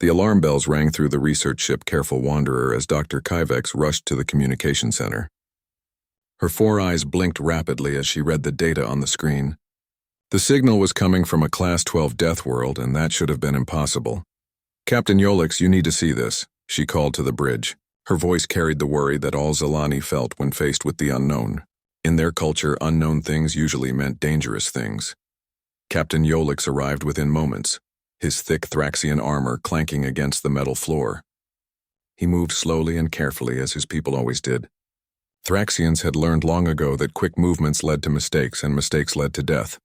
The alarm bells rang through the research ship Careful Wanderer as Dr. Kyvex rushed to the communication center. Her 4 eyes blinked rapidly as she read the data on the screen. The signal was coming from a Class 12 death world, and that should have been impossible. "Captain Yolix, you need to see this," she called to the bridge. Her voice carried the worry that all Zelani felt when faced with the unknown. In their culture, unknown things usually meant dangerous things. Captain Yolix arrived within moments, his thick Thraxian armor clanking against the metal floor. He moved slowly and carefully, as his people always did. Thraxians had learned long ago that quick movements led to mistakes, and mistakes led to death.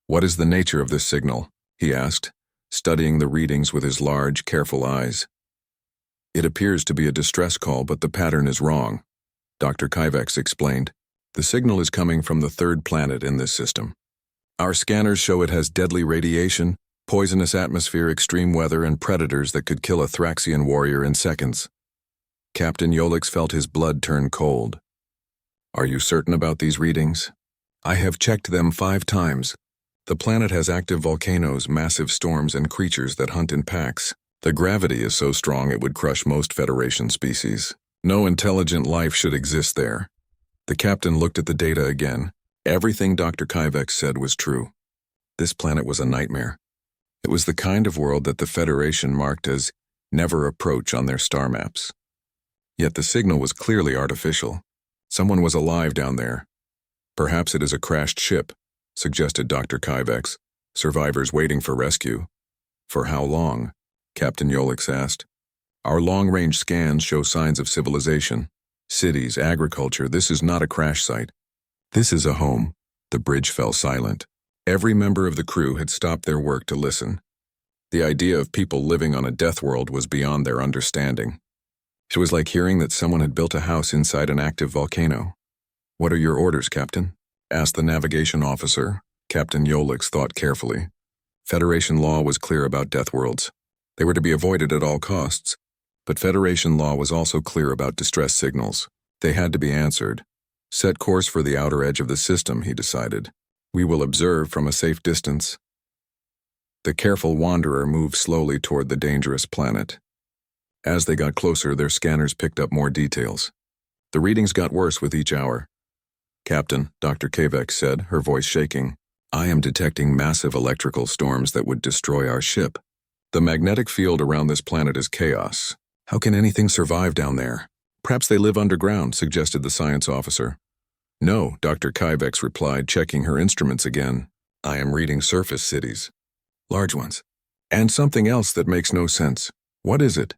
"What is the nature of this signal?" he asked, studying the readings with his large, careful eyes. "It appears to be a distress call, but the pattern is wrong," Dr. Kyvex explained. "The signal is coming from the 3rd planet in this system. Our scanners show it has deadly radiation, poisonous atmosphere, extreme weather, and predators that could kill a Thraxian warrior in seconds." Captain Yolix felt his blood turn cold. "Are you certain about these readings?" "I have checked them 5 times. The planet has active volcanoes, massive storms, and creatures that hunt in packs. The gravity is so strong it would crush most Federation species. No intelligent life should exist there." The captain looked at the data again. Everything Dr. Kyvex said was true. This planet was a nightmare. It was the kind of world that the Federation marked as never approach on their star maps. Yet the signal was clearly artificial. Someone was alive down there. "Perhaps it is a crashed ship," suggested Dr. Kyvex. "Survivors waiting for rescue." "For how long?" Captain Yolix asked. "Our long-range scans show signs of civilization. Cities, agriculture. This is not a crash site. This is a home." The bridge fell silent. Every member of the crew had stopped their work to listen. The idea of people living on a death world was beyond their understanding. It was like hearing that someone had built a house inside an active volcano. "What are your orders, Captain?" asked the navigation officer. Captain Yolix thought carefully. Federation law was clear about death worlds. They were to be avoided at all costs. But Federation law was also clear about distress signals. They had to be answered. "Set course for the outer edge of the system," he decided. "We will observe from a safe distance." The Careful Wanderer moved slowly toward the dangerous planet. As they got closer, their scanners picked up more details. The readings got worse with each hour. "Captain," Dr. Kyvex said, her voice shaking, "I am detecting massive electrical storms that would destroy our ship. The magnetic field around this planet is chaos. How can anything survive down there?" "Perhaps they live underground," suggested the science officer. "No," Dr. Kyvex replied, checking her instruments again. "I am reading surface cities. Large ones. And something else that makes no sense." "What is it?"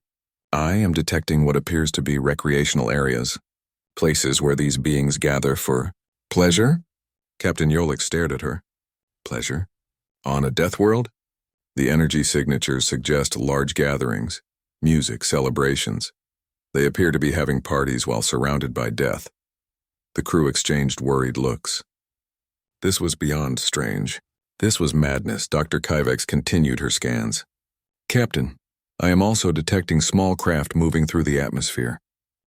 "I am detecting what appears to be recreational areas. Places where these beings gather for pleasure?" Captain Yolix stared at her. "Pleasure? On a death world?" The energy signatures suggest large gatherings, music, celebrations. They appear to be having parties while surrounded by death. The crew exchanged worried looks. This was beyond strange. This was madness. Dr. Kyvex continued her scans. "Captain, I am also detecting small craft moving through the atmosphere.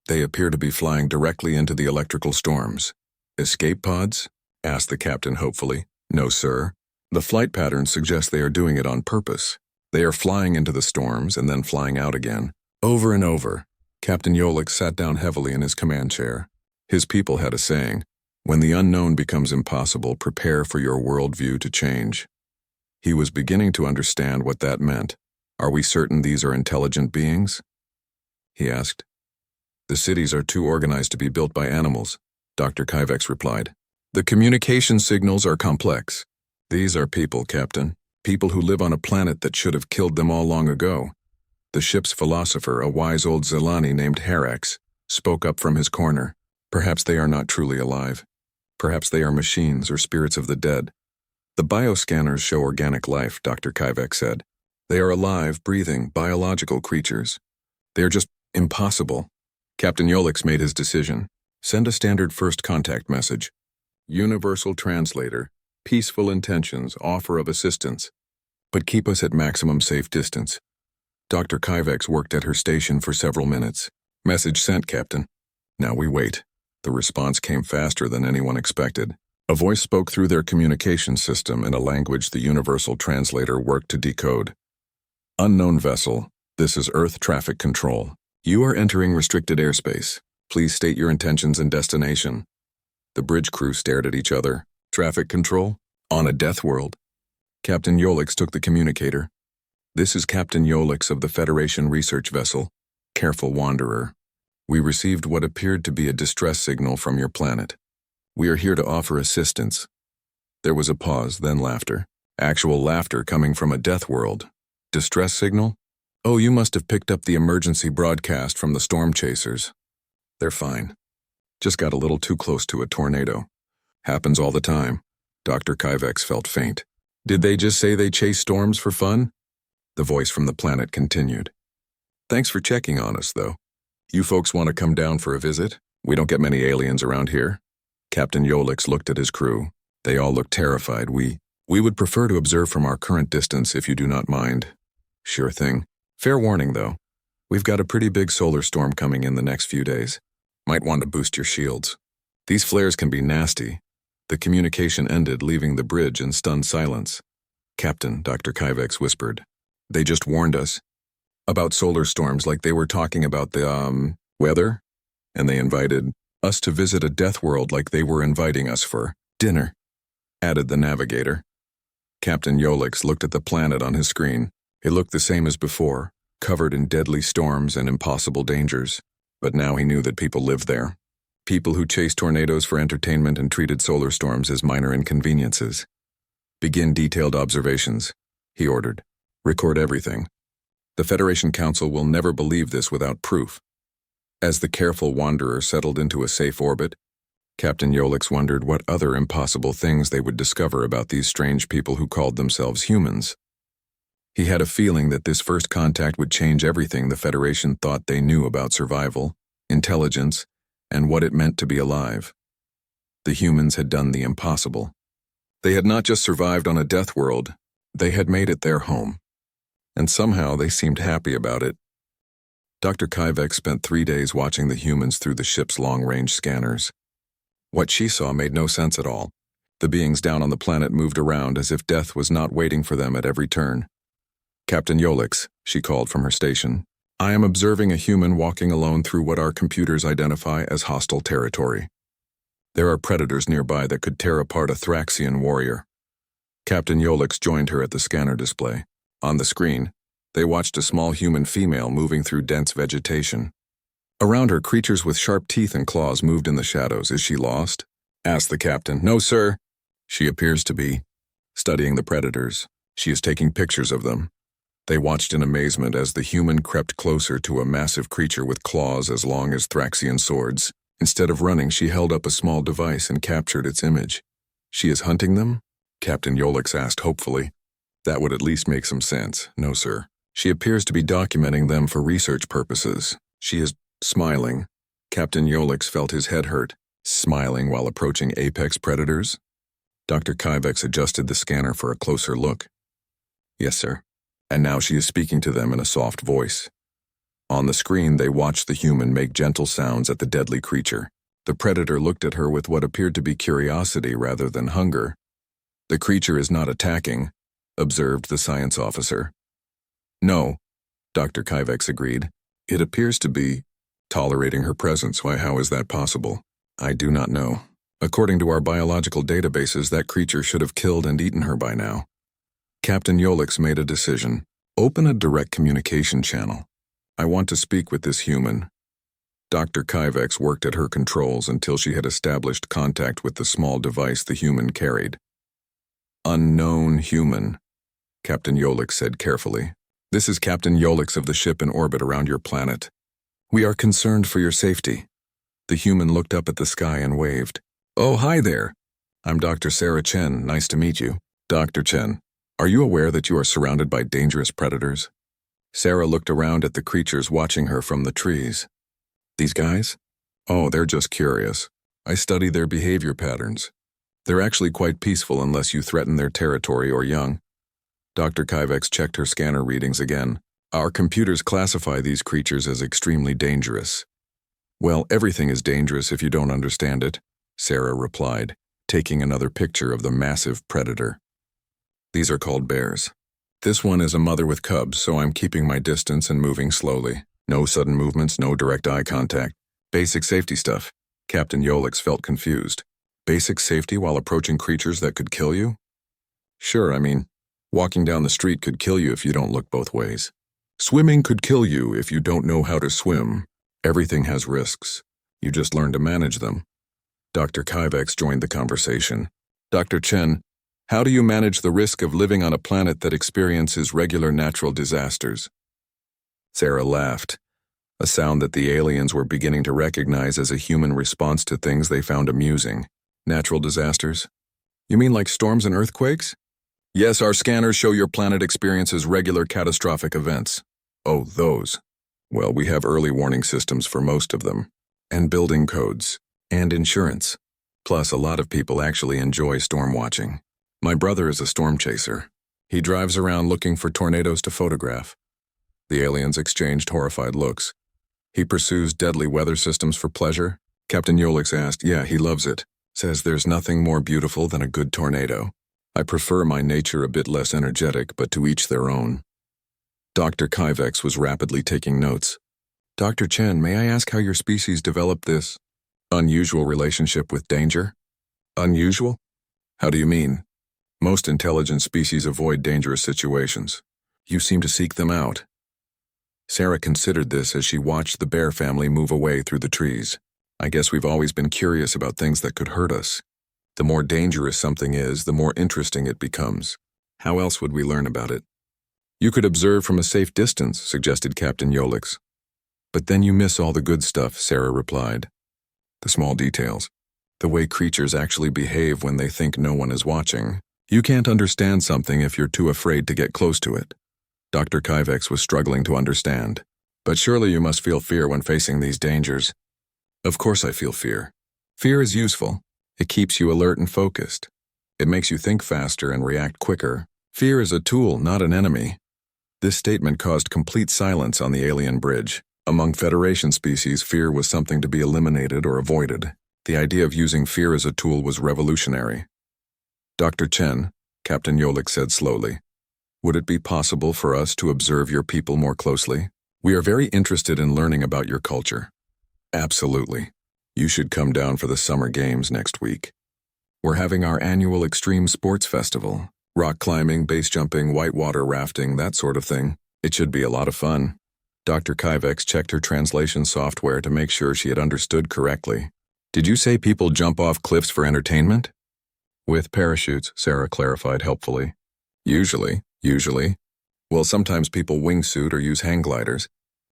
They appear to be flying directly into the electrical storms." "Escape pods?" asked the captain hopefully. "No, sir. The flight patterns suggest they are doing it on purpose. They are flying into the storms and then flying out again, over and over." Captain Yolix sat down heavily in his command chair. His people had a saying, "When the unknown becomes impossible, prepare for your worldview to change." He was beginning to understand what that meant. "Are we certain these are intelligent beings?" he asked. "The cities are too organized to be built by animals," Dr. Kyvex replied. "The communication signals are complex. These are people, Captain. People who live on a planet that should have killed them all long ago." The ship's philosopher, a wise old Zelani named Herax, spoke up from his corner. "Perhaps they are not truly alive. Perhaps they are machines or spirits of the dead." "The bioscanners show organic life," Dr. Kyvex said. "They are alive, breathing, biological creatures. They are just impossible." Captain Yolix made his decision. "Send a standard first contact message. Universal translator, peaceful intentions, offer of assistance. But keep us at maximum safe distance." Dr. Kyvex worked at her station for several minutes. "Message sent, Captain." "Now we wait." The response came faster than anyone expected. A voice spoke through their communication system in a language the universal translator worked to decode. "Unknown vessel. This is Earth Traffic Control. You are entering restricted airspace. Please state your intentions and destination. The bridge crew stared at each other. Traffic control? On a death world? Captain Yolix took the communicator. This is Captain Yolix of the Federation research vessel. Careful Wanderer. We received what appeared to be a distress signal from your planet. We are here to offer assistance. There was a pause, then laughter. Actual laughter coming from a death world. Distress signal? Oh, you must have picked up the emergency broadcast from the storm chasers. They're fine. Just got a little too close to a tornado. Happens all the time. Dr. Kyvex felt faint. Did they just say they chase storms for fun? The voice from the planet continued. Thanks for checking on us, though. You folks want to come down for a visit? We don't get many aliens around here. Captain Yolix looked at his crew. They all looked terrified. We would prefer to observe from our current distance if you do not mind. Sure thing. Fair warning, though. We've got a pretty big solar storm coming in the next few days. Might want to boost your shields. These flares can be nasty. The communication ended, leaving the bridge in stunned silence. Captain, Dr. Kyvex whispered. They just warned us. About solar storms, like they were talking about the, weather? And they invited us to visit a death world like they were inviting us for dinner, added the navigator. Captain Yolix looked at the planet on his screen. It looked the same as before, covered in deadly storms and impossible dangers. But now he knew that people lived there. People who chased tornadoes for entertainment and treated solar storms as minor inconveniences. Begin detailed observations, he ordered. Record everything. The Federation Council will never believe this without proof. As the careful wanderer settled into a safe orbit, Captain Yolix wondered what other impossible things they would discover about these strange people who called themselves humans. He had a feeling that this first contact would change everything the Federation thought they knew about survival, intelligence, and what it meant to be alive. The humans had done the impossible. They had not just survived on a death world, they had made it their home. And somehow they seemed happy about it. Dr. Kyvex spent 3 days watching the humans through the ship's long-range scanners. What she saw made no sense at all. The beings down on the planet moved around as if death was not waiting for them at every turn. Captain Yolix, she called from her station. I am observing a human walking alone through what our computers identify as hostile territory. There are predators nearby that could tear apart a Thraxian warrior. Captain Yolix joined her at the scanner display. On the screen, they watched a small human female moving through dense vegetation. Around her, creatures with sharp teeth and claws moved in the shadows. Is she lost? Asked the captain. No, sir. She appears to be. Studying the predators. She is taking pictures of them. They watched in amazement as the human crept closer to a massive creature with claws as long as Thraxian swords. Instead of running, she held up a small device and captured its image. She is hunting them? Captain Yolix asked hopefully. That would at least make some sense. No, sir. She appears to be documenting them for research purposes. She is smiling. Captain Yolix felt his head hurt. Smiling while approaching apex predators? Dr. Kyvex adjusted the scanner for a closer look. Yes, sir. And now she is speaking to them in a soft voice. On the screen, they watched the human make gentle sounds at the deadly creature. The predator looked at her with what appeared to be curiosity rather than hunger. The creature is not attacking, observed the science officer. No, Dr. Kyvex agreed. It appears to be tolerating her presence. Why, how is that possible? I do not know. According to our biological databases, that creature should have killed and eaten her by now. Captain Yolix made a decision. Open a direct communication channel. I want to speak with this human. Dr. Kyvex worked at her controls until she had established contact with the small device the human carried. Unknown human, Captain Yolix said carefully. This is Captain Yolix of the ship in orbit around your planet. We are concerned for your safety. The human looked up at the sky and waved. Oh, hi there. I'm Dr. Sarah Chen. Nice to meet you. Dr. Chen. Are you aware that you are surrounded by dangerous predators? Sarah looked around at the creatures watching her from the trees. These guys? Oh, they're just curious. I study their behavior patterns. They're actually quite peaceful unless you threaten their territory or young. Dr. Kyvex checked her scanner readings again. Our computers classify these creatures as extremely dangerous. Well, everything is dangerous if you don't understand it, Sarah replied, taking another picture of the massive predator. These are called bears. This one is a mother with cubs, so I'm keeping my distance and moving slowly. No sudden movements, no direct eye contact. Basic safety stuff. Captain Yolix felt confused. Basic safety while approaching creatures that could kill you? Sure, I mean, walking down the street could kill you if you don't look both ways. Swimming could kill you if you don't know how to swim. Everything has risks. You just learn to manage them. Dr. Kyvex joined the conversation. Dr. Chen, how do you manage the risk of living on a planet that experiences regular natural disasters? Sarah laughed, a sound that the aliens were beginning to recognize as a human response to things they found amusing. Natural disasters? You mean like storms and earthquakes? Yes, our scanners show your planet experiences regular catastrophic events. Oh, those. Well, we have early warning systems for most of them, and building codes, and insurance. Plus, a lot of people actually enjoy storm watching. My brother is a storm chaser. He drives around looking for tornadoes to photograph. The aliens exchanged horrified looks. He pursues deadly weather systems for pleasure? Captain Yolix asked. Yeah, he loves it. Says there's nothing more beautiful than a good tornado. I prefer my nature a bit less energetic, but to each their own. Dr. Kyvex was rapidly taking notes. Dr. Chen, may I ask how your species developed this unusual relationship with danger? Unusual? How do you mean? Most intelligent species avoid dangerous situations. You seem to seek them out. Sarah considered this as she watched the bear family move away through the trees. I guess we've always been curious about things that could hurt us. The more dangerous something is, the more interesting it becomes. How else would we learn about it? You could observe from a safe distance, suggested Captain Yolix. But then you miss all the good stuff, Sarah replied. The small details. The way creatures actually behave when they think no one is watching. You can't understand something if you're too afraid to get close to it. Dr. Kyvex was struggling to understand. But surely you must feel fear when facing these dangers. Of course I feel fear. Fear is useful. It keeps you alert and focused. It makes you think faster and react quicker. Fear is a tool, not an enemy. This statement caused complete silence on the alien bridge. Among Federation species, fear was something to be eliminated or avoided. The idea of using fear as a tool was revolutionary. Dr. Chen, Captain Yolix said slowly, would it be possible for us to observe your people more closely? We are very interested in learning about your culture. Absolutely. You should come down for the summer games next week. We're having our annual extreme sports festival. Rock climbing, base jumping, whitewater rafting, that sort of thing. It should be a lot of fun. Dr. Kyvex checked her translation software to make sure she had understood correctly. Did you say people jump off cliffs for entertainment? With parachutes, Sarah clarified helpfully. Usually. Well, sometimes people wingsuit or use hang gliders.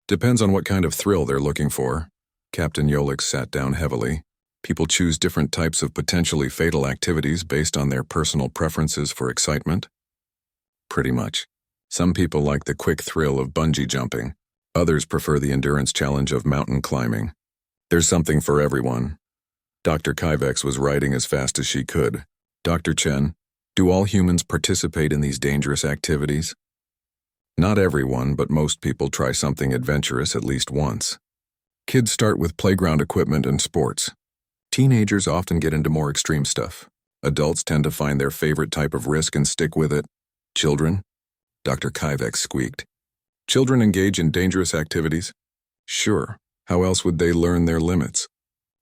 Depends on what kind of thrill they're looking for. Captain Yolix sat down heavily. People choose different types of potentially fatal activities based on their personal preferences for excitement. Pretty much. Some people like the quick thrill of bungee jumping. Others prefer the endurance challenge of mountain climbing. There's something for everyone. Dr. Kyvex was writing as fast as she could. Dr. Chen, do all humans participate in these dangerous activities? Not everyone, but most people try something adventurous at least once. Kids start with playground equipment and sports. Teenagers often get into more extreme stuff. Adults tend to find their favorite type of risk and stick with it. Children? Dr. Kyvex squeaked. Children engage in dangerous activities? Sure. How else would they learn their limits?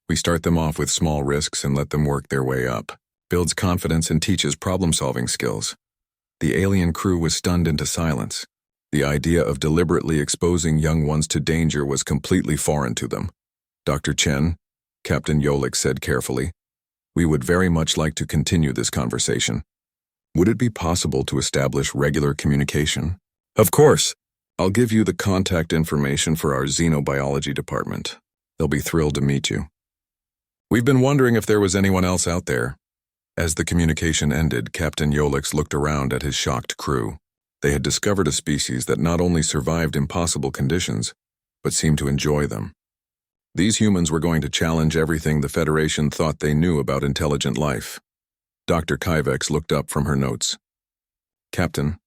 We start them off with small risks and let them work their way up. Builds confidence and teaches problem-solving skills. The alien crew was stunned into silence. The idea of deliberately exposing young ones to danger was completely foreign to them. Dr. Chen, Captain Yolix said carefully, we would very much like to continue this conversation. Would it be possible to establish regular communication? Of course. I'll give you the contact information for our xenobiology department. They'll be thrilled to meet you. We've been wondering if there was anyone else out there. As the communication ended, Captain Yolix looked around at his shocked crew. They had discovered a species that not only survived impossible conditions, but seemed to enjoy them. These humans were going to challenge everything the Federation thought they knew about intelligent life. Dr. Kyvex looked up from her notes. Captain,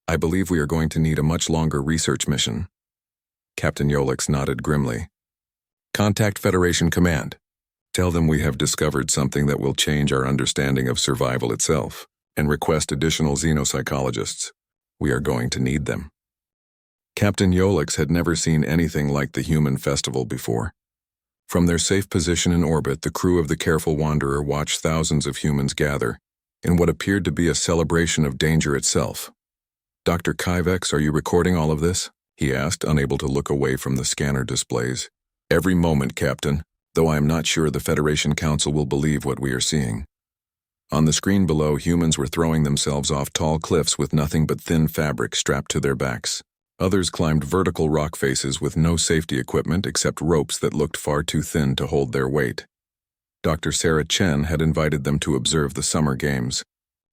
I believe we are going to need a much longer research mission. Captain Yolix nodded grimly. Contact Federation Command. Tell them we have discovered something that will change our understanding of survival itself, and request additional xenopsychologists. We are going to need them. Captain Yolix had never seen anything like the human festival before. From their safe position in orbit, the crew of the Careful Wanderer watched thousands of humans gather in what appeared to be a celebration of danger itself. Dr. Kyvex, are you recording all of this? He asked, unable to look away from the scanner displays. Every moment, Captain, though I am not sure the Federation Council will believe what we are seeing. On the screen below, humans were throwing themselves off tall cliffs with nothing but thin fabric strapped to their backs. Others climbed vertical rock faces with no safety equipment except ropes that looked far too thin to hold their weight. Dr. Sarah Chen had invited them to observe the Summer Games,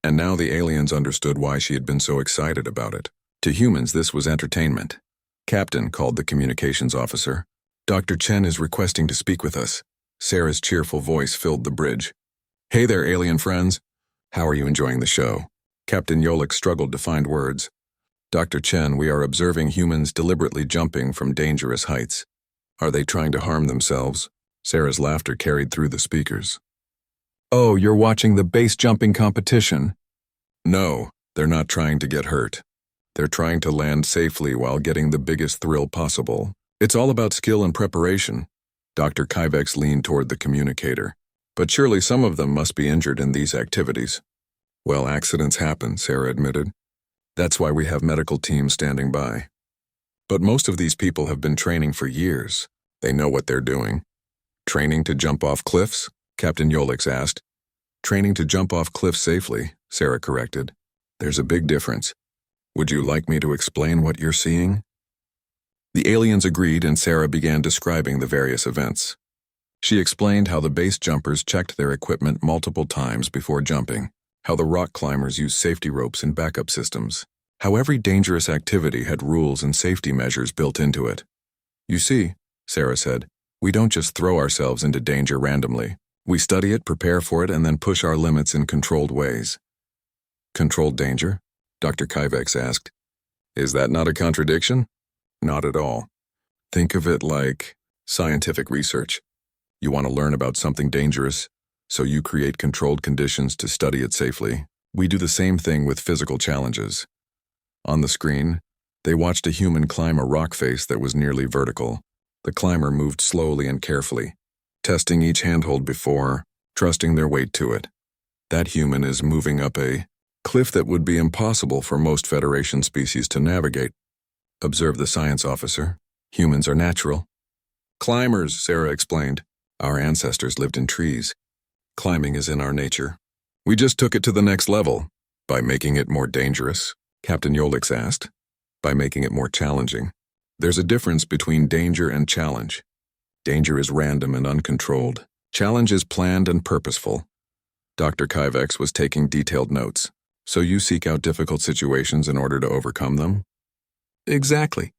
and now the aliens understood why she had been so excited about it. To humans, this was entertainment. Captain, called the communications officer. Dr. Chen is requesting to speak with us. Sarah's cheerful voice filled the bridge. Hey there, alien friends. How are you enjoying the show? Captain Yolix struggled to find words. Dr. Chen, we are observing humans deliberately jumping from dangerous heights. Are they trying to harm themselves? Sarah's laughter carried through the speakers. Oh, you're watching the base jumping competition? No, they're not trying to get hurt. They're trying to land safely while getting the biggest thrill possible. It's all about skill and preparation. Dr. Kyvex leaned toward the communicator. But surely some of them must be injured in these activities. Well, accidents happen, Sarah admitted. That's why we have medical teams standing by. But most of these people have been training for years. They know what they're doing. Training to jump off cliffs? Captain Yolix asked. Training to jump off cliffs safely, Sarah corrected. There's a big difference. Would you like me to explain what you're seeing? The aliens agreed, and Sarah began describing the various events. She explained how the base jumpers checked their equipment multiple times before jumping, how the rock climbers used safety ropes and backup systems, how every dangerous activity had rules and safety measures built into it. You see, Sarah said, we don't just throw ourselves into danger randomly. We study it, prepare for it, and then push our limits in controlled ways. Controlled danger? Dr. Kyvex asked. Is that not a contradiction? Not at all. Think of it like scientific research. You want to learn about something dangerous, so you create controlled conditions to study it safely. We do the same thing with physical challenges. On the screen, they watched a human climb a rock face that was nearly vertical. The climber moved slowly and carefully, testing each handhold before trusting their weight to it. That human is moving up a cliff that would be impossible for most Federation species to navigate. Observed the science officer. Humans are natural. Climbers, Sarah explained. Our ancestors lived in trees. Climbing is in our nature. We just took it to the next level. By making it more dangerous? Captain Yolix asked. By making it more challenging. There's a difference between danger and challenge. Danger is random and uncontrolled. Challenge is planned and purposeful. Dr. Kyvex was taking detailed notes. So you seek out difficult situations in order to overcome them? Exactly.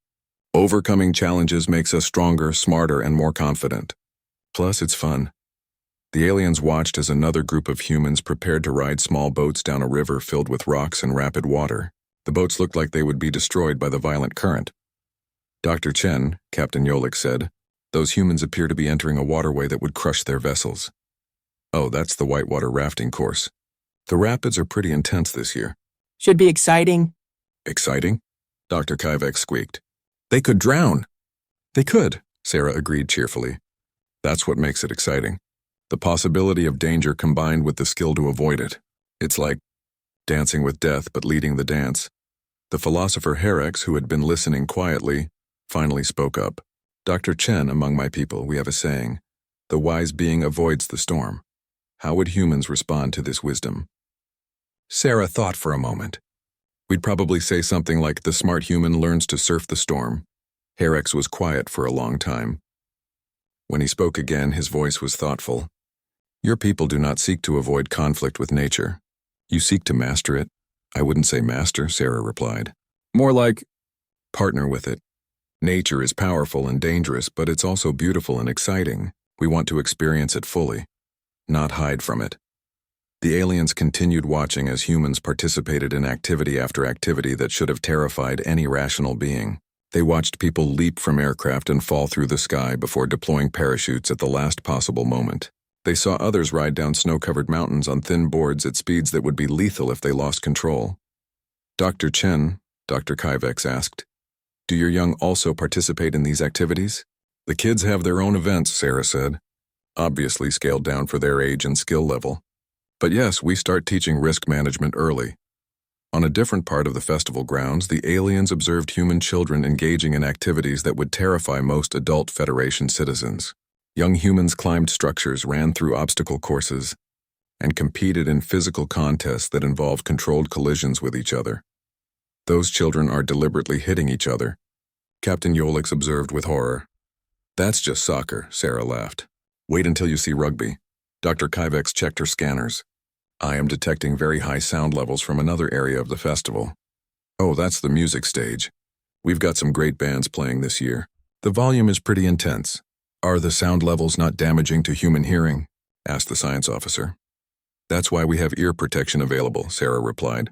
Overcoming challenges makes us stronger, smarter, and more confident. Plus, it's fun. The aliens watched as another group of humans prepared to ride small boats down a river filled with rocks and rapid water. The boats looked like they would be destroyed by the violent current. Dr. Chen, Captain Yolix said, those humans appear to be entering a waterway that would crush their vessels. Oh, that's the whitewater rafting course. The rapids are pretty intense this year. Should be exciting. Exciting? Dr. Kyvex squeaked. They could drown. They could, Sarah agreed cheerfully. That's what makes it exciting. The possibility of danger combined with the skill to avoid it. It's like dancing with death but leading the dance. The philosopher Herex, who had been listening quietly, finally spoke up. Dr. Chen, among my people, we have a saying, the wise being avoids the storm. How would humans respond to this wisdom? Sarah thought for a moment. We'd probably say something like the smart human learns to surf the storm. Herex was quiet for a long time. When he spoke again, his voice was thoughtful. Your people do not seek to avoid conflict with nature. You seek to master it. I wouldn't say master, Sarah replied. More like partner with it. Nature is powerful and dangerous, but it's also beautiful and exciting. We want to experience it fully, not hide from it. The aliens continued watching as humans participated in activity after activity that should have terrified any rational being. They watched people leap from aircraft and fall through the sky before deploying parachutes at the last possible moment. They saw others ride down snow-covered mountains on thin boards at speeds that would be lethal if they lost control. Dr. Chen, Dr. Kyvex asked. Do your young also participate in these activities? The kids have their own events, Sarah said, obviously scaled down for their age and skill level. But yes, we start teaching risk management early. On a different part of the festival grounds, the aliens observed human children engaging in activities that would terrify most adult Federation citizens. Young humans climbed structures, ran through obstacle courses, and competed in physical contests that involved controlled collisions with each other. Those children are deliberately hitting each other, Captain Yolix observed with horror. That's just soccer, Sarah laughed. Wait until you see rugby. Dr. Kyvex checked her scanners. I am detecting very high sound levels from another area of the festival. Oh, that's the music stage. We've got some great bands playing this year. The volume is pretty intense. Are the sound levels not damaging to human hearing? Asked the science officer. That's why we have ear protection available, Sarah replied.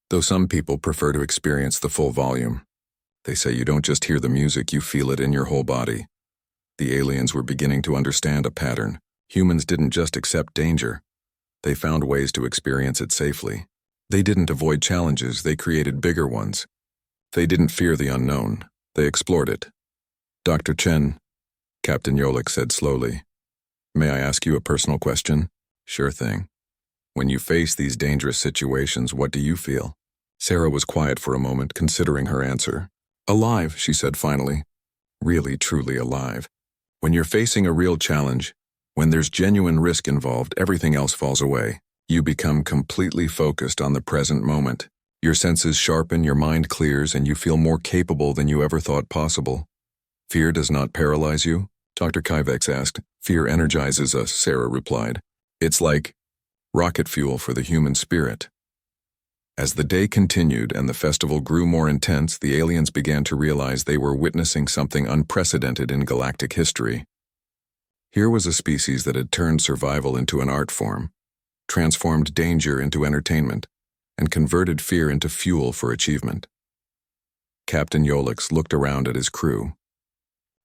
Though some people prefer to experience the full volume. They say you don't just hear the music, you feel it in your whole body. The aliens were beginning to understand a pattern. Humans didn't just accept danger. They found ways to experience it safely. They didn't avoid challenges, they created bigger ones. They didn't fear the unknown, they explored it. Dr. Chen, Captain Yolix said slowly. May I ask you a personal question? Sure thing. When you face these dangerous situations, what do you feel? Sarah was quiet for a moment, considering her answer. Alive, she said finally. Really, truly alive. When you're facing a real challenge, when there's genuine risk involved, everything else falls away. You become completely focused on the present moment. Your senses sharpen, your mind clears, and you feel more capable than you ever thought possible. Fear does not paralyze you? Dr. Kyvex asked. Fear energizes us, Sarah replied. It's like rocket fuel for the human spirit. As the day continued and the festival grew more intense, the aliens began to realize they were witnessing something unprecedented in galactic history. Here was a species that had turned survival into an art form, transformed danger into entertainment, and converted fear into fuel for achievement. Captain Yolix looked around at his crew.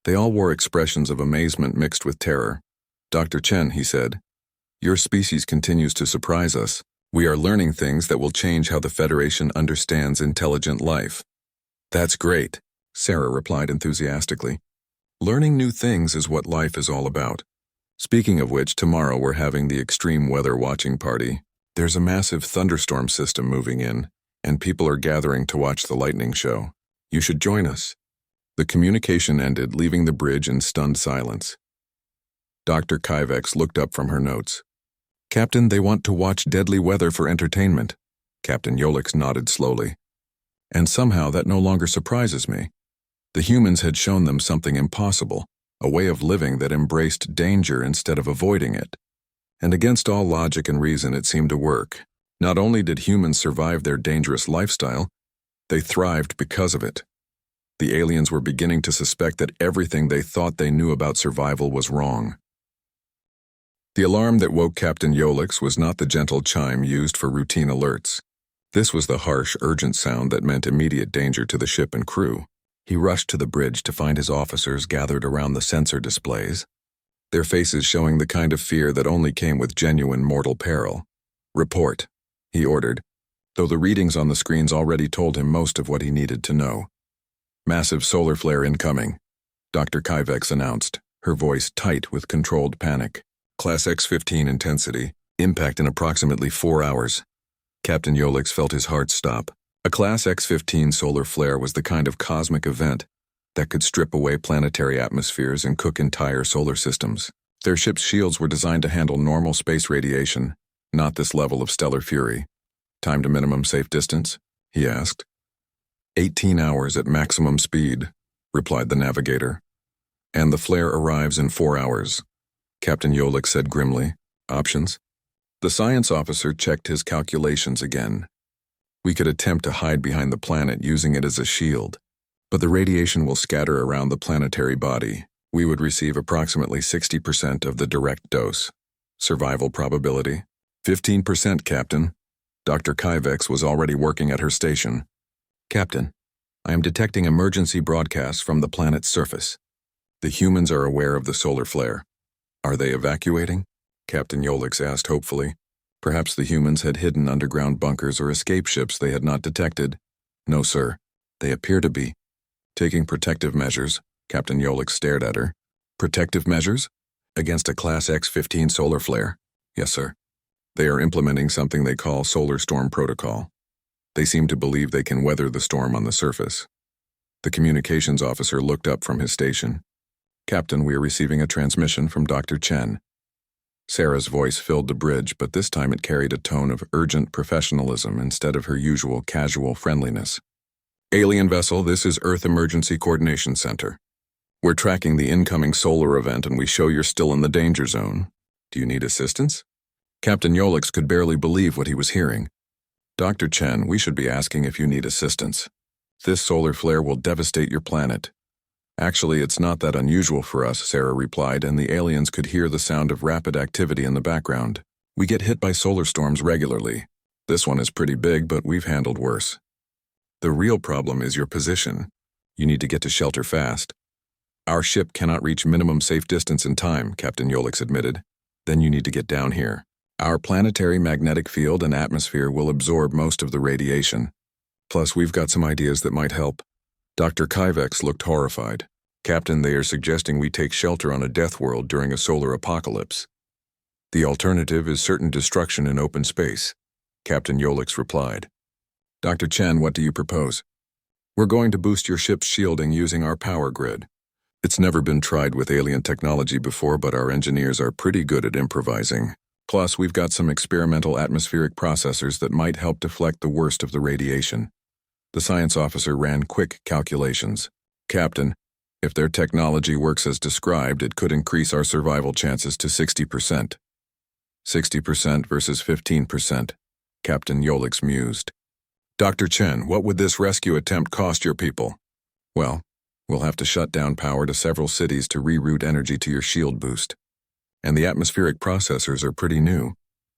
They all wore expressions of amazement mixed with terror. Dr. Chen, he said, your species continues to surprise us. We are learning things that will change how the Federation understands intelligent life. That's great, Sarah replied enthusiastically. Learning new things is what life is all about. Speaking of which, tomorrow we're having the extreme weather watching party. There's a massive thunderstorm system moving in, and people are gathering to watch the lightning show. You should join us. The communication ended, leaving the bridge in stunned silence. Dr. Kyvex looked up from her notes. Captain, they want to watch deadly weather for entertainment. Captain Yolix nodded slowly. And somehow that no longer surprises me. The humans had shown them something impossible, a way of living that embraced danger instead of avoiding it. And against all logic and reason, it seemed to work. Not only did humans survive their dangerous lifestyle, they thrived because of it. The aliens were beginning to suspect that everything they thought they knew about survival was wrong. The alarm that woke Captain Yolix was not the gentle chime used for routine alerts. This was the harsh, urgent sound that meant immediate danger to the ship and crew. He rushed to the bridge to find his officers gathered around the sensor displays, their faces showing the kind of fear that only came with genuine mortal peril. Report, he ordered, though the readings on the screens already told him most of what he needed to know. Massive solar flare incoming, Dr. Kyvex announced, her voice tight with controlled panic. Class X-15 intensity, impact in approximately 4 hours. Captain Yolix felt his heart stop. A Class X-15 solar flare was the kind of cosmic event that could strip away planetary atmospheres and cook entire solar systems. Their ship's shields were designed to handle normal space radiation, not this level of stellar fury. Time to minimum safe distance? He asked. 18 hours at maximum speed, replied the navigator. And the flare arrives in 4 hours. Captain Yolix said grimly. Options? The science officer checked his calculations again. We could attempt to hide behind the planet using it as a shield, but the radiation will scatter around the planetary body. We would receive approximately 60% of the direct dose. Survival probability? 15%, Captain. Dr. Kyvex was already working at her station. Captain, I am detecting emergency broadcasts from the planet's surface. The humans are aware of the solar flare. Are they evacuating? Captain Yolix asked hopefully. Perhaps the humans had hidden underground bunkers or escape ships they had not detected. No, sir. They appear to be. Taking protective measures, Captain Yolik stared at her. Protective measures? Against a Class X-15 solar flare? Yes, sir. They are implementing something they call Solar Storm Protocol. They seem to believe they can weather the storm on the surface. The communications officer looked up from his station. Captain, we are receiving a transmission from Dr. Chen. Sarah's voice filled the bridge, but this time it carried a tone of urgent professionalism instead of her usual casual friendliness. Alien vessel, this is Earth Emergency Coordination Center. We're tracking the incoming solar event and we show you're still in the danger zone. Do you need assistance? Captain Yolix could barely believe what he was hearing. Dr. Chen, we should be asking if you need assistance. This solar flare will devastate your planet. Actually, it's not that unusual for us, Sarah replied, and the aliens could hear the sound of rapid activity in the background. We get hit by solar storms regularly. This one is pretty big, but we've handled worse. The real problem is your position. You need to get to shelter fast. Our ship cannot reach minimum safe distance in time, Captain Yolix admitted. Then you need to get down here. Our planetary magnetic field and atmosphere will absorb most of the radiation. Plus, we've got some ideas that might help. Dr. Kyvex looked horrified. Captain, they are suggesting we take shelter on a death world during a solar apocalypse. The alternative is certain destruction in open space, Captain Yolix replied. Dr. Chen, what do you propose? We're going to boost your ship's shielding using our power grid. It's never been tried with alien technology before, but our engineers are pretty good at improvising. Plus, we've got some experimental atmospheric processors that might help deflect the worst of the radiation. The science officer ran quick calculations. Captain, if their technology works as described, it could increase our survival chances to 60%. 60% versus 15%, Captain Yolix mused. Dr. Chen, what would this rescue attempt cost your people? Well, we'll have to shut down power to several cities to reroute energy to your shield boost. And the atmospheric processors are pretty new,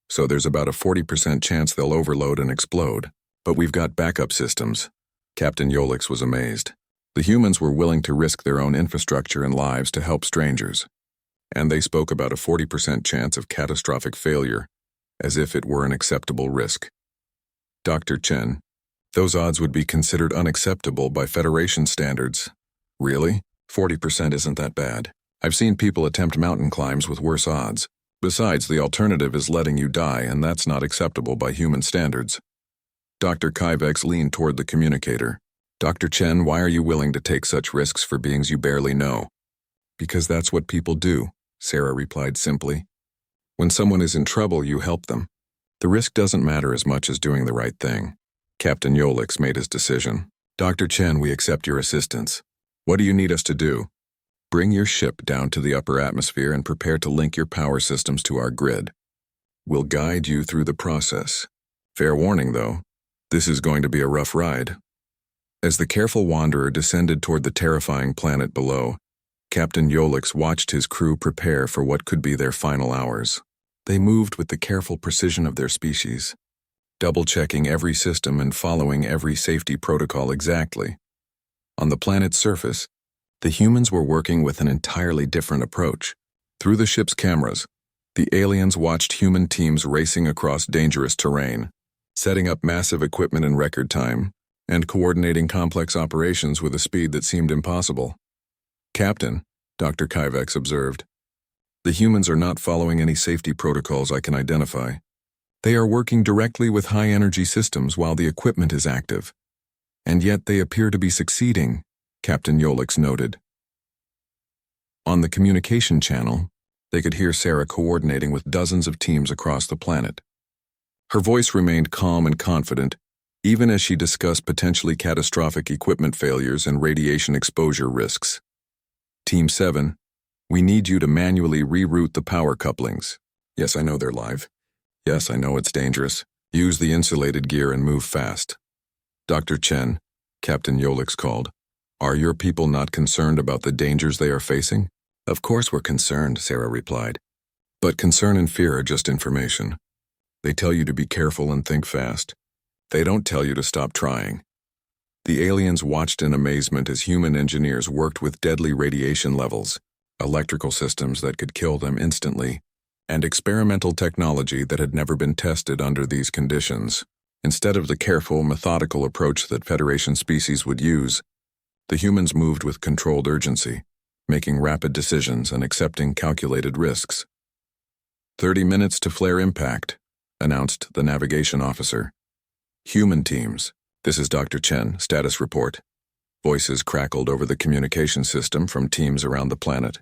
so there's about a 40% chance they'll overload and explode. But we've got backup systems. Captain Yolix was amazed. The humans were willing to risk their own infrastructure and lives to help strangers. And they spoke about a 40% chance of catastrophic failure, as if it were an acceptable risk. Dr. Chen, those odds would be considered unacceptable by Federation standards. Really? 40% isn't that bad. I've seen people attempt mountain climbs with worse odds. Besides, the alternative is letting you die, and that's not acceptable by human standards. Dr. Kyvex leaned toward the communicator. Dr. Chen, why are you willing to take such risks for beings you barely know? Because that's what people do, Sarah replied simply. When someone is in trouble, you help them. The risk doesn't matter as much as doing the right thing. Captain Yolix made his decision. Dr. Chen, we accept your assistance. What do you need us to do? Bring your ship down to the upper atmosphere and prepare to link your power systems to our grid. We'll guide you through the process. Fair warning, though. This is going to be a rough ride. As the careful wanderer descended toward the terrifying planet below, Captain Yolix watched his crew prepare for what could be their final hours. They moved with the careful precision of their species, double-checking every system and following every safety protocol exactly. On the planet's surface, the humans were working with an entirely different approach. Through the ship's cameras, the aliens watched human teams racing across dangerous terrain, setting up massive equipment in record time, and coordinating complex operations with a speed that seemed impossible. Captain, Dr. Kyvex observed, the humans are not following any safety protocols I can identify. They are working directly with high-energy systems while the equipment is active. And yet they appear to be succeeding, Captain Yolix noted. On the communication channel, they could hear Sarah coordinating with dozens of teams across the planet. Her voice remained calm and confident, even as she discussed potentially catastrophic equipment failures and radiation exposure risks. Team 7, we need you to manually reroute the power couplings. Yes, I know they're live. Yes, I know it's dangerous. Use the insulated gear and move fast. Dr. Chen, Captain Yolix called. Are your people not concerned about the dangers they are facing? Of course we're concerned, Sarah replied. But concern and fear are just information. They tell you to be careful and think fast. They don't tell you to stop trying. The aliens watched in amazement as human engineers worked with deadly radiation levels, electrical systems that could kill them instantly, and experimental technology that had never been tested under these conditions. Instead of the careful, methodical approach that Federation species would use, the humans moved with controlled urgency, making rapid decisions and accepting calculated risks. 30 minutes to flare impact, announced the navigation officer. Human teams. This is Dr. Chen, status report. Voices crackled over the communication system from teams around the planet.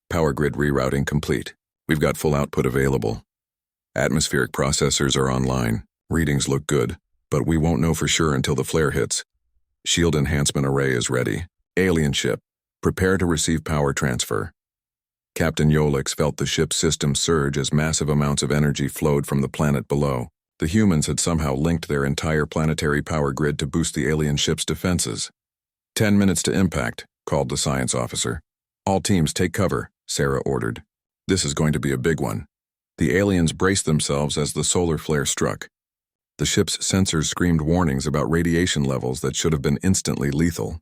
Power grid rerouting complete. We've got full output available. Atmospheric processors are online. Readings look good, but we won't know for sure until the flare hits. Shield enhancement array is ready. Alien ship. Prepare to receive power transfer. Captain Yolix felt the ship's system surge as massive amounts of energy flowed from the planet below. The humans had somehow linked their entire planetary power grid to boost the alien ship's defenses. 10 minutes to impact, called the science officer. All teams take cover, Sarah ordered. This is going to be a big one. The aliens braced themselves as the solar flare struck. The ship's sensors screamed warnings about radiation levels that should have been instantly lethal.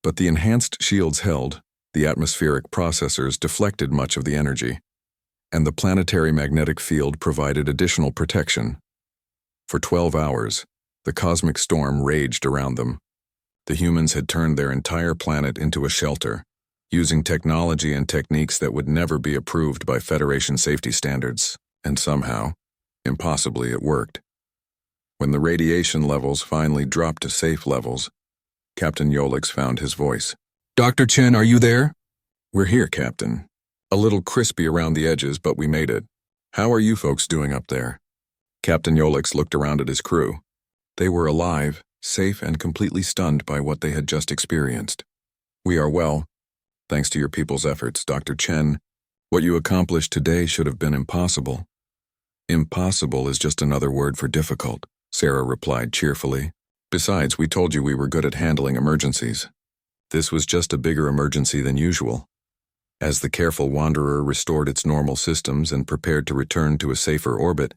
But the enhanced shields held, the atmospheric processors deflected much of the energy, and the planetary magnetic field provided additional protection. For 12 hours, the cosmic storm raged around them. The humans had turned their entire planet into a shelter, using technology and techniques that would never be approved by Federation safety standards, and somehow, impossibly, it worked. When the radiation levels finally dropped to safe levels, Captain Yolix found his voice. Dr. Chen, are you there? We're here, Captain. A little crispy around the edges, but we made it. How are you folks doing up there? Captain Yolix looked around at his crew. They were alive, safe, and completely stunned by what they had just experienced. We are well, thanks to your people's efforts, Dr. Chen. What you accomplished today should have been impossible. Impossible is just another word for difficult, Sarah replied cheerfully. Besides, we told you we were good at handling emergencies. This was just a bigger emergency than usual. As the careful wanderer restored its normal systems and prepared to return to a safer orbit,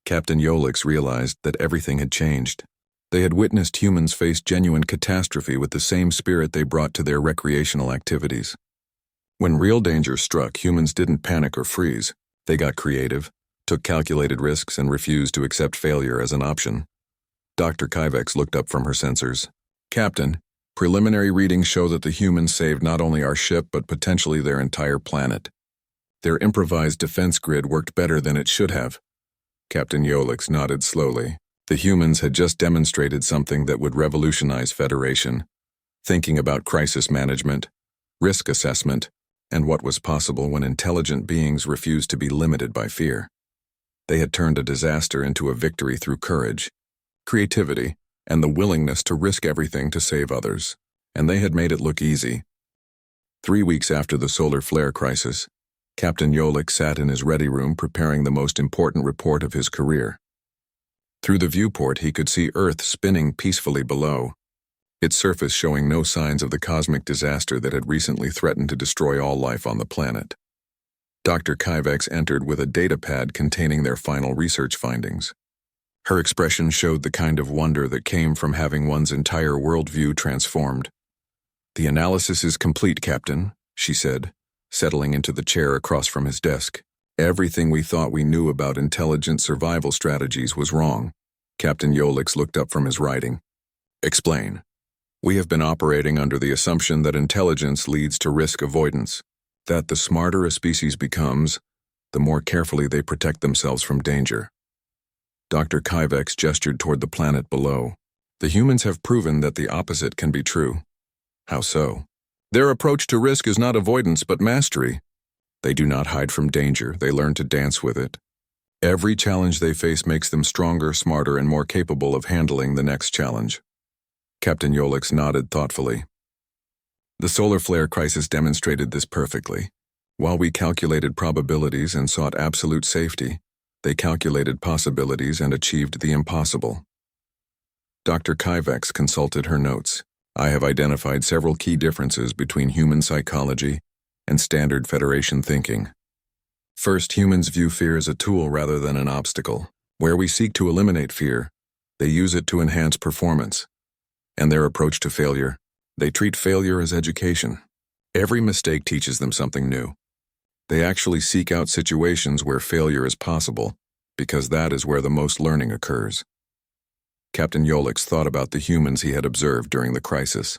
Captain Yolix realized that everything had changed. They had witnessed humans face genuine catastrophe with the same spirit they brought to their recreational activities. When real danger struck, humans didn't panic or freeze. They got creative, took calculated risks, and refused to accept failure as an option. Dr. Kyvex looked up from her sensors. Captain, preliminary readings show that the humans saved not only our ship but potentially their entire planet. Their improvised defense grid worked better than it should have. Captain Yolix nodded slowly. The humans had just demonstrated something that would revolutionize Federation, thinking about crisis management, risk assessment, and what was possible when intelligent beings refused to be limited by fear. They had turned a disaster into a victory through courage, creativity, and the willingness to risk everything to save others, and they had made it look easy. 3 weeks after the solar flare crisis, Captain Yolix sat in his ready room preparing the most important report of his career. Through the viewport, he could see Earth spinning peacefully below, its surface showing no signs of the cosmic disaster that had recently threatened to destroy all life on the planet. Dr. Kyvex entered with a datapad containing their final research findings. Her expression showed the kind of wonder that came from having one's entire worldview transformed. The analysis is complete, Captain, she said, settling into the chair across from his desk. Everything we thought we knew about intelligent survival strategies was wrong. Captain Yolix looked up from his writing. Explain. We have been operating under the assumption that intelligence leads to risk avoidance, that the smarter a species becomes, the more carefully they protect themselves from danger. Dr. Kyvex gestured toward the planet below. The humans have proven that the opposite can be true. How so? Their approach to risk is not avoidance but mastery. They do not hide from danger, they learn to dance with it. Every challenge they face makes them stronger, smarter, and more capable of handling the next challenge. Captain Yolix nodded thoughtfully. The solar flare crisis demonstrated this perfectly. While we calculated probabilities and sought absolute safety, they calculated possibilities and achieved the impossible. Dr. Kyvex consulted her notes. I have identified several key differences between human psychology and standard Federation thinking. First, humans view fear as a tool rather than an obstacle. Where we seek to eliminate fear, they use it to enhance performance. And their approach to failure, they treat failure as education. Every mistake teaches them something new. They actually seek out situations where failure is possible, because that is where the most learning occurs. Captain Yolix thought about the humans he had observed during the crisis.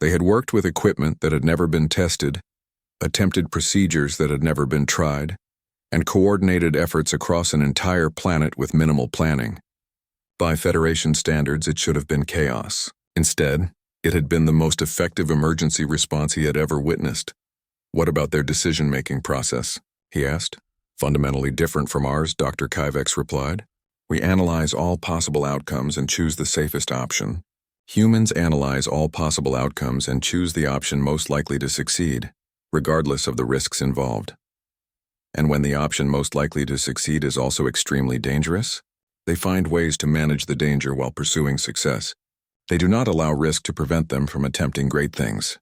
They had worked with equipment that had never been tested, attempted procedures that had never been tried, and coordinated efforts across an entire planet with minimal planning. By Federation standards, it should have been chaos. Instead, it had been the most effective emergency response he had ever witnessed. What about their decision-making process? He asked. Fundamentally different from ours, Dr. Kyvex replied. We analyze all possible outcomes and choose the safest option. Humans analyze all possible outcomes and choose the option most likely to succeed, regardless of the risks involved. And when the option most likely to succeed is also extremely dangerous, they find ways to manage the danger while pursuing success. They do not allow risk to prevent them from attempting great things.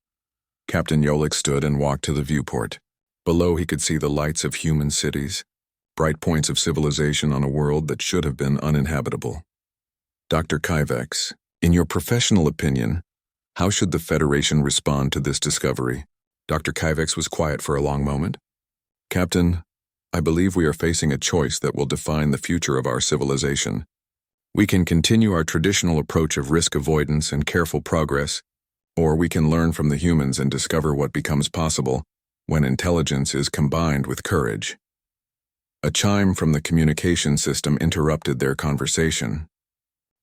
Captain Yolix stood and walked to the viewport. Below he could see the lights of human cities, bright points of civilization on a world that should have been uninhabitable. Dr. Kyvex, in your professional opinion, how should the Federation respond to this discovery? Dr. Kyvex was quiet for a long moment. Captain, I believe we are facing a choice that will define the future of our civilization. We can continue our traditional approach of risk avoidance and careful progress, or we can learn from the humans and discover what becomes possible when intelligence is combined with courage. A chime from the communication system interrupted their conversation.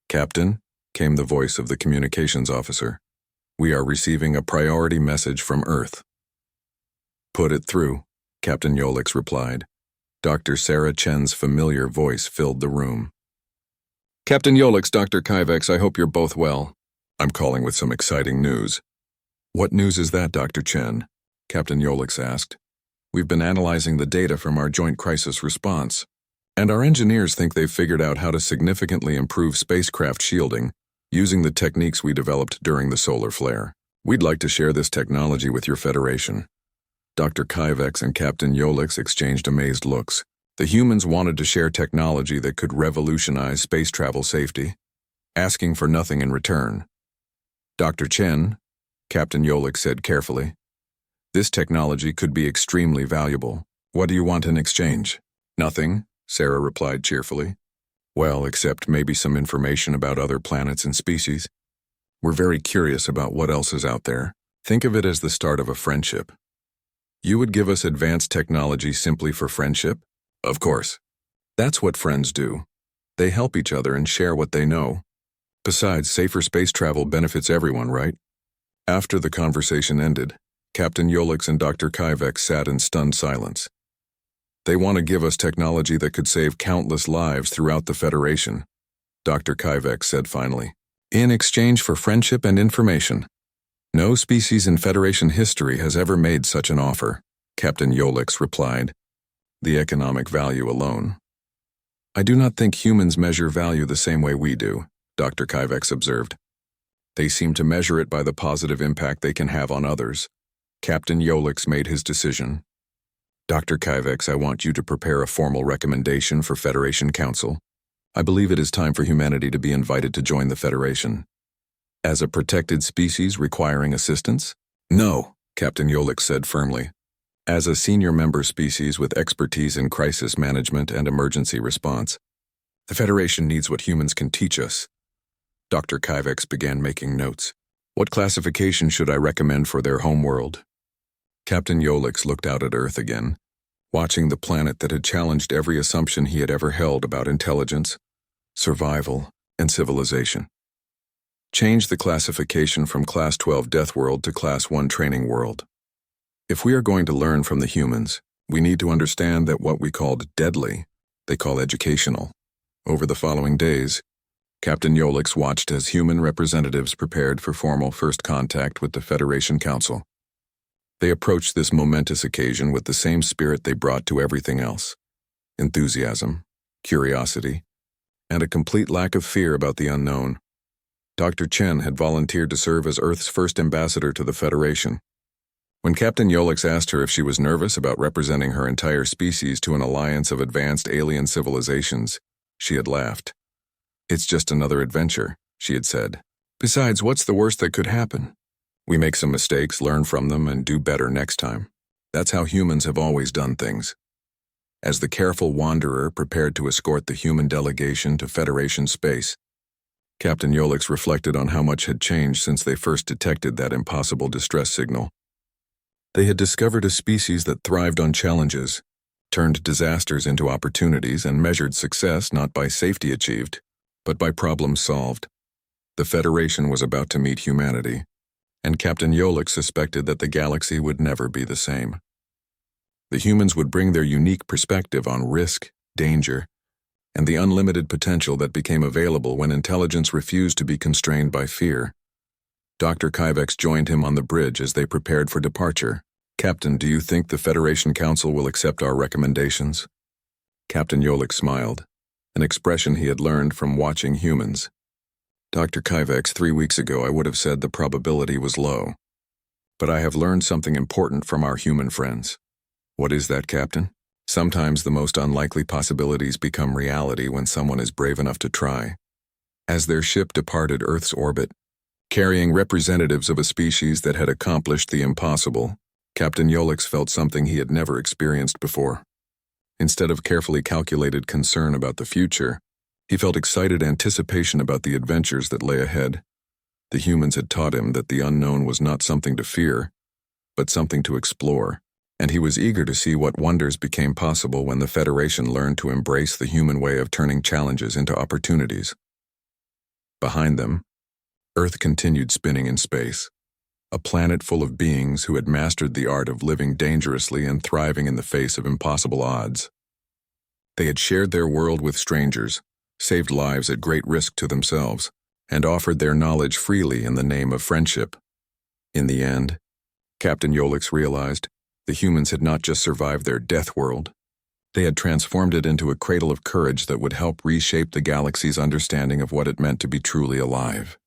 Captain, came the voice of the communications officer. We are receiving a priority message from Earth. Put it through, Captain Yolix replied. Dr. Sarah Chen's familiar voice filled the room. Captain Yolix, Dr. Kyvex, I hope you're both well. I'm calling with some exciting news. What news is that, Dr. Chen? Captain Yolix asked. We've been analyzing the data from our joint crisis response, and our engineers think they've figured out how to significantly improve spacecraft shielding using the techniques we developed during the solar flare. We'd like to share this technology with your Federation. Dr. Kyvex and Captain Yolix exchanged amazed looks. The humans wanted to share technology that could revolutionize space travel safety, asking for nothing in return. Dr. Chen, Captain Yolix said carefully, this technology could be extremely valuable. What do you want in exchange? Nothing, Sarah replied cheerfully. Well, except maybe some information about other planets and species. We're very curious about what else is out there. Think of it as the start of a friendship. You would give us advanced technology simply for friendship? Of course. That's what friends do. They help each other and share what they know. Besides, safer space travel benefits everyone, right? After the conversation ended, Captain Yolix and Dr. Kyvex sat in stunned silence. They want to give us technology that could save countless lives throughout the Federation, Dr. Kyvex said finally, in exchange for friendship and information. No species in Federation history has ever made such an offer, Captain Yolix replied. The economic value alone. I do not think humans measure value the same way we do, Dr. Kyvex observed. They seem to measure it by the positive impact they can have on others. Captain Yolix made his decision. Dr. Kyvex, I want you to prepare a formal recommendation for Federation Council. I believe it is time for humanity to be invited to join the Federation. As a protected species requiring assistance? No, Captain Yolix said firmly. As a senior member species with expertise in crisis management and emergency response, the Federation needs what humans can teach us. Dr. Kyvex began making notes. What classification should I recommend for their homeworld? Captain Yolix looked out at Earth again, watching the planet that had challenged every assumption he had ever held about intelligence, survival, and civilization. Change the classification from Class 12 Death World to Class 1 Training World. If we are going to learn from the humans, we need to understand that what we called deadly, they call educational. Over the following days, Captain Yolix watched as human representatives prepared for formal first contact with the Federation Council. They approached this momentous occasion with the same spirit they brought to everything else: enthusiasm, curiosity, and a complete lack of fear about the unknown. Dr. Chen had volunteered to serve as Earth's first ambassador to the Federation. When Captain Yolix asked her if she was nervous about representing her entire species to an alliance of advanced alien civilizations, she had laughed. It's just another adventure, she had said. Besides, what's the worst that could happen? We make some mistakes, learn from them, and do better next time. That's how humans have always done things. As the careful wanderer prepared to escort the human delegation to Federation space, Captain Yolix reflected on how much had changed since they first detected that impossible distress signal. They had discovered a species that thrived on challenges, turned disasters into opportunities, and measured success not by safety achieved, but by problems solved. The Federation was about to meet humanity, and Captain Yolix suspected that the galaxy would never be the same. The humans would bring their unique perspective on risk, danger, and the unlimited potential that became available when intelligence refused to be constrained by fear. Dr. Kyvex joined him on the bridge as they prepared for departure. "Captain, do you think the Federation Council will accept our recommendations?" Captain Yolix smiled, an expression he had learned from watching humans. "Dr. Kyvex, 3 weeks ago I would have said the probability was low. But I have learned something important from our human friends." "What is that, Captain?" "Sometimes the most unlikely possibilities become reality when someone is brave enough to try." As their ship departed Earth's orbit, carrying representatives of a species that had accomplished the impossible, Captain Yolix felt something he had never experienced before. Instead of carefully calculated concern about the future, he felt excited anticipation about the adventures that lay ahead. The humans had taught him that the unknown was not something to fear, but something to explore, and he was eager to see what wonders became possible when the Federation learned to embrace the human way of turning challenges into opportunities. Behind them, Earth continued spinning in space, a planet full of beings who had mastered the art of living dangerously and thriving in the face of impossible odds. They had shared their world with strangers, saved lives at great risk to themselves, and offered their knowledge freely in the name of friendship. In the end, Captain Yolix realized the humans had not just survived their death world, they had transformed it into a cradle of courage that would help reshape the galaxy's understanding of what it meant to be truly alive.